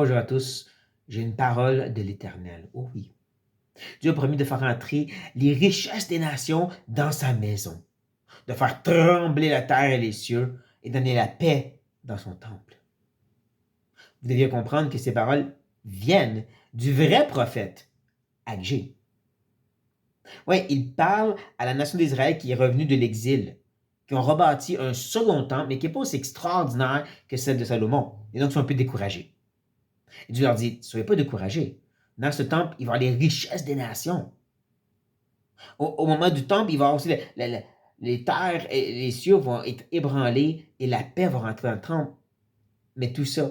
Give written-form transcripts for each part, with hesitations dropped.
Bonjour à tous, j'ai une parole de l'Éternel. Oh oui, Dieu a promis de faire entrer les richesses des nations dans sa maison, de faire trembler la terre et les cieux et donner la paix dans son temple. Vous deviez comprendre que ces paroles viennent du vrai prophète, Agé. Oui, il parle à la nation d'Israël qui est revenue de l'exil, qui ont rebâti un second temple, mais qui n'est pas aussi extraordinaire que celle de Salomon, et donc ils sont un peu découragés. Et Dieu leur dit, soyez pas découragés. Dans ce temple, il va y avoir les richesses des nations. Au moment du temple, il va y avoir aussi les terres et les cieux vont être ébranlés et la paix va rentrer dans le temple. Mais tout ça,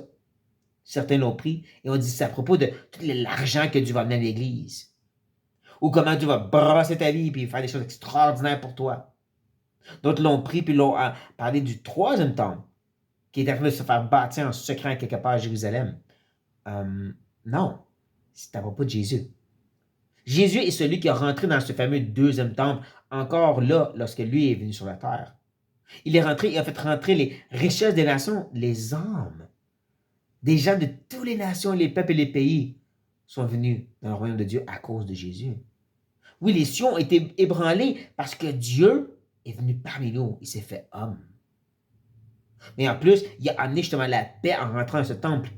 certains l'ont pris et ont dit c'est à propos de tout l'argent que Dieu va amener à l'Église. Ou comment Dieu va brasser ta vie et faire des choses extraordinaires pour toi. D'autres l'ont pris puis l'ont parlé du troisième temple qui est en train de se faire bâtir en secret quelque part à Jérusalem. Non, c'est à propos de Jésus. Jésus est celui qui est rentré dans ce fameux deuxième temple, encore là, lorsque lui est venu sur la terre. Il est rentré, il a fait rentrer les richesses des nations, les âmes. Des gens de toutes les nations, les peuples et les pays sont venus dans le royaume de Dieu à cause de Jésus. Oui, les cieux ont été ébranlés parce que Dieu est venu parmi nous, il s'est fait homme. Mais en plus, il a amené justement la paix en rentrant dans ce temple.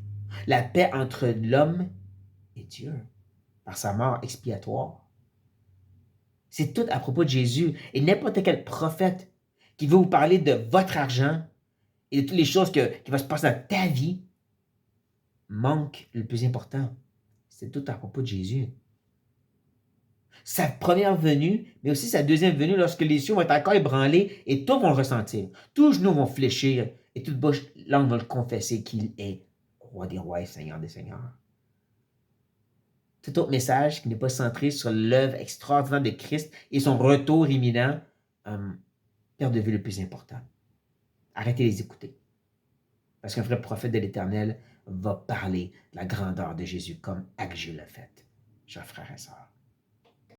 La paix entre l'homme et Dieu, par sa mort expiatoire. C'est tout à propos de Jésus. Et n'importe quel prophète qui veut vous parler de votre argent et de toutes les choses qui vont se passer dans ta vie manque le plus important. C'est tout à propos de Jésus. Sa première venue, mais aussi sa deuxième venue lorsque les cieux vont être encore ébranlés et tous vont le ressentir. Tous genoux vont fléchir et toute bouche, langue va le confesser qu'il est roi des rois et seigneur des seigneurs. Tout autre message qui n'est pas centré sur l'œuvre extraordinaire de Christ et son retour imminent perd de vue le plus important. Arrêtez de les écouter. Parce qu'un vrai prophète de l'Éternel va parler de la grandeur de Jésus comme Agé l'a fait. Chers frères et sœurs.